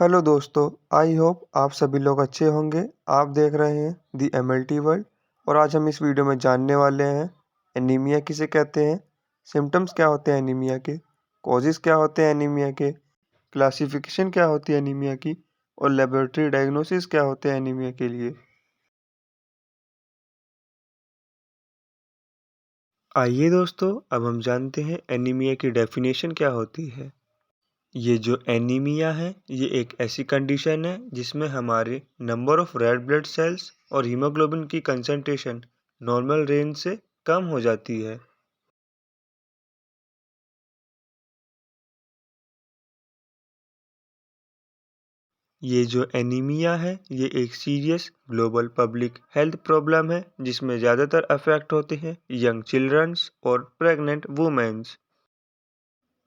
Hello दोस्तों, I hope आप सभी लोग अच्छे होंगे। आप देख रहे हैं दी एमएलटी वर्ल्ड और आज हम इस वीडियो में जानने वाले हैं एनीमिया किसे कहते हैं, सिम्टम्स क्या होते हैं एनीमिया के, कॉजेस क्या होते हैं एनीमिया के, क्लासिफिकेशन क्या होती है एनीमिया की और लेबोरेटरी डायग्नोसिस क्या होते हैं एनीमिया के लिए। आइए दोस्तों, अब हम जानते हैं एनीमिया की डेफिनेशन क्या होती है। ये जो एनीमिया है ये एक ऐसी कंडीशन है जिसमें हमारे number of red blood sales और हीमोग्लोबिन की कंसंट्रेशन नॉर्मल रेंज से कम हो जाती है। ये जो एनीमिया है ये एक serious global public health problem है जिसमें ज़्यादातर अफेक्ट होते हैं यंग चिल्ड्रंस और प्रेग्नेंट वुमेन्स।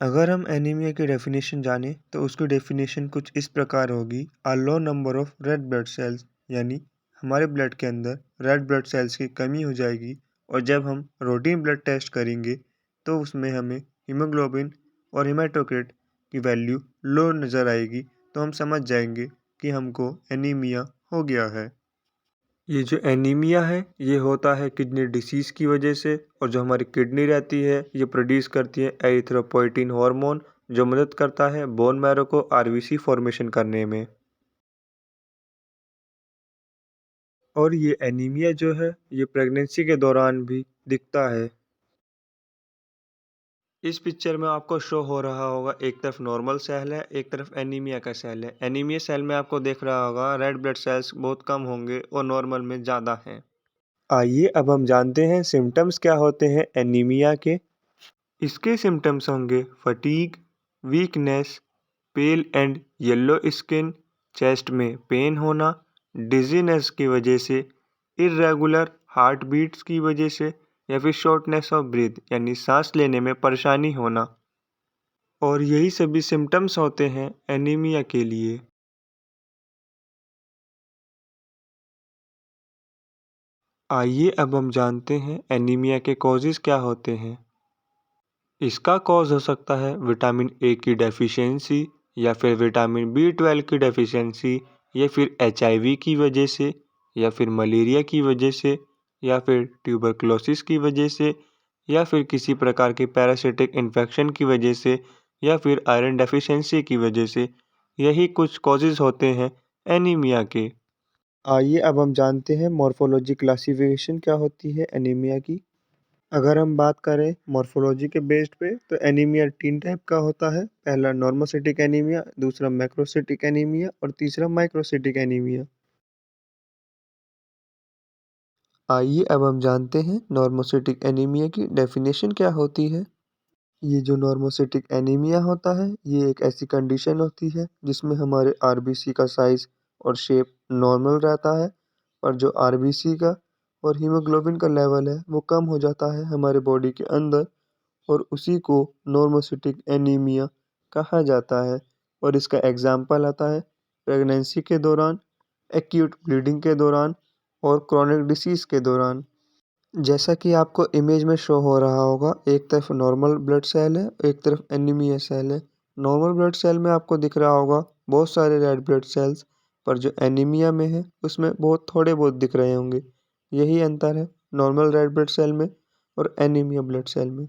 अगर हम एनीमिया की डेफिनेशन जानें तो उसकी डेफिनेशन कुछ इस प्रकार होगी। A low number of red blood cells, यानी हमारे ब्लड के अंदर रेड ब्लड सेल्स की कमी हो जाएगी और जब हम रूटीन ब्लड टेस्ट करेंगे तो उसमें हमें हीमोग्लोबिन और हेमाटोक्रिट की वैल्यू लो नज़र आएगी, तो हम समझ जाएंगे कि हमको एनीमिया हो गया है। ये जो एनीमिया है ये होता है किडनी डिसीज़ की वजह से, और जो हमारी किडनी रहती है ये प्रोड्यूस करती है एरिथ्रोपोइटिन हार्मोन जो मदद करता है बोन मैरो को आरबीसी फॉर्मेशन करने में। और ये एनीमिया जो है ये प्रेगनेंसी के दौरान भी दिखता है। इस पिक्चर में आपको शो हो रहा होगा, एक तरफ नॉर्मल सेल है, एक तरफ एनीमिया का सेल है। एनीमिया सेल में आपको देख रहा होगा रेड ब्लड सेल्स बहुत कम होंगे और नॉर्मल में ज़्यादा हैं। आइए अब हम जानते हैं सिम्टम्स क्या होते हैं एनीमिया के। इसके सिम्टम्स होंगे fatigue, weakness, pale and yellow skin, chest में पेन होना, डिजीनेस की वजह से, इर्रेगुलर हार्ट बीट्स की वजह से, या फिर शॉर्टनेस ऑफ ब्रीथ यानी सांस लेने में परेशानी होना। और यही सभी सिम्टम्स होते हैं एनीमिया के लिए। आइए अब हम जानते हैं एनीमिया के कॉजेज़ क्या होते हैं। इसका कॉज हो सकता है विटामिन ए की डेफिशिएंसी, या फिर विटामिन बी 12 की डेफिशिएंसी, या फिर एचआईवी की वजह से, या फिर मलेरिया की वजह से, या फिर ट्यूबरकुलोसिस की वजह से, या फिर किसी प्रकार के पैरासिटिक इन्फेक्शन की वजह से, या फिर आयरन डेफिशिएंसी की वजह से। यही कुछ कॉजेज़ होते हैं एनीमिया के। आइए अब हम जानते हैं मॉर्फोलॉजी क्लासिफिकेशन क्या होती है एनीमिया की। अगर हम बात करें मॉर्फोलॉजी के बेस्ड पे तो एनीमिया 3 टाइप का होता है। पहला नॉर्मोसिटिक एनीमिया, दूसरा मैक्रोसिटिक एनीमिया और तीसरा माइक्रोसिटिक एनीमिया। आइए अब हम जानते हैं नॉर्मोसिटिक एनीमिया की डेफिनेशन क्या होती है। ये जो नॉर्मोसिटिक एनीमिया होता है ये एक ऐसी कंडीशन होती है जिसमें हमारे आरबीसी का साइज और शेप नॉर्मल रहता है, और जो आरबीसी का और हीमोग्लोबिन का लेवल है वो कम हो जाता है हमारे बॉडी के अंदर, और उसी को नॉर्मोसिटिक एनीमिया कहा जाता है। और इसका एग्जाम्पल आता है प्रेगनेंसी के दौरान, एक्यूट ब्लीडिंग के दौरान और क्रोनिक डिसीज़ के दौरान। जैसा कि आपको इमेज में शो हो रहा होगा, एक तरफ नॉर्मल ब्लड सेल है, एक तरफ एनीमिया सेल है। नॉर्मल ब्लड सेल में आपको दिख रहा होगा बहुत सारे रेड ब्लड सेल्स, पर जो एनीमिया में है उसमें बहुत थोड़े बहुत दिख रहे होंगे। यही अंतर है नॉर्मल रेड ब्लड सेल में और एनीमिया ब्लड सेल में।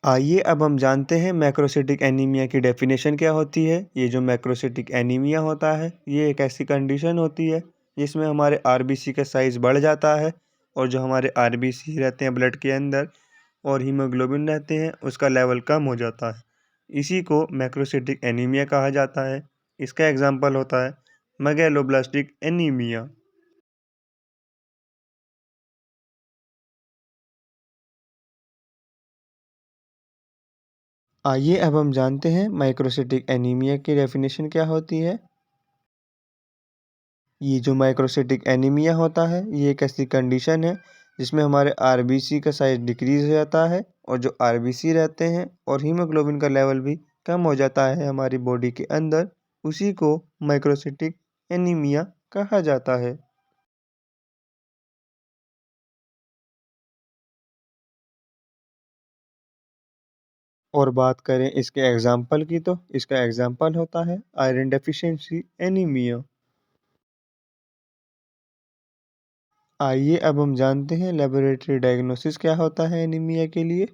आइए अब हम जानते हैं मैक्रोसिटिक एनीमिया की डेफिनेशन क्या होती है। ये जो मैक्रोसिटिक एनीमिया होता है ये एक ऐसी कंडीशन होती है जिसमें हमारे आरबीसी का साइज़ बढ़ जाता है, और जो हमारे आरबीसी रहते हैं ब्लड के अंदर और हीमोग्लोबिन रहते हैं उसका लेवल कम हो जाता है। इसी को मैक्रोसिटिक एनीमिया कहा जाता है। इसका एग्जाम्पल होता है मेगैलोब्लास्टिक एनीमिया। आइए अब हम जानते हैं माइक्रोसिटिक एनीमिया की डेफिनेशन क्या होती है। ये जो माइक्रोसिटिक एनीमिया होता है ये एक ऐसी कंडीशन है जिसमें हमारे आरबीसी का साइज डिक्रीज हो जाता है, और जो आरबीसी रहते हैं और हीमोग्लोबिन का लेवल भी कम हो जाता है हमारी बॉडी के अंदर। उसी को माइक्रोसिटिक एनीमिया कहा जाता है। और बात करें इसके एग्जाम्पल की तो इसका एग्जाम्पल होता है आयरन डेफिशिएंसी एनीमिया। आइए अब हम जानते हैं लेबोरेटरी डायग्नोसिस क्या होता है एनीमिया के लिए।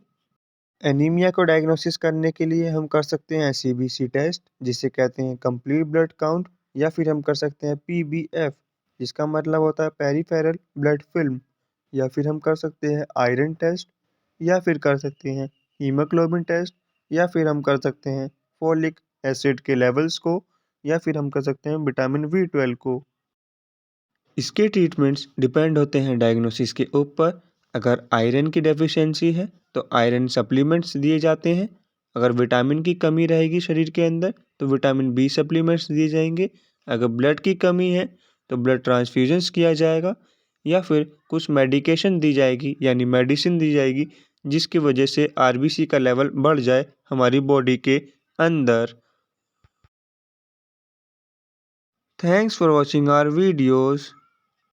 एनीमिया को डायग्नोसिस करने के लिए हम कर सकते हैं सीबीसी टेस्ट जिसे कहते हैं कंप्लीट ब्लड काउंट, या फिर हम कर सकते हैं पीबीएफ जिसका मतलब होता है पेरिफेरल ब्लड फिल्म, या फिर हम कर सकते हैं आयरन टेस्ट, या फिर कर सकते हैं हीमोग्लोबिन टेस्ट, या फिर हम कर सकते हैं फोलिक एसिड के लेवल्स को, या फिर हम कर सकते हैं विटामिन बी 12 को। इसके ट्रीटमेंट्स डिपेंड होते हैं डायग्नोसिस के ऊपर। अगर आयरन की डेफिशिएंसी है तो आयरन सप्लीमेंट्स दिए जाते हैं। अगर विटामिन की कमी रहेगी शरीर के अंदर तो विटामिन बी सप्लीमेंट्स दिए जाएंगे। अगर ब्लड की कमी है तो ब्लड ट्रांसफ्यूजन्स किया जाएगा, या फिर कुछ मेडिकेशन दी जाएगी यानी मेडिसिन दी जाएगी जिसकी वजह से आरबीसी का लेवल बढ़ जाए हमारी बॉडी के अंदर। Thanks for watching our videos.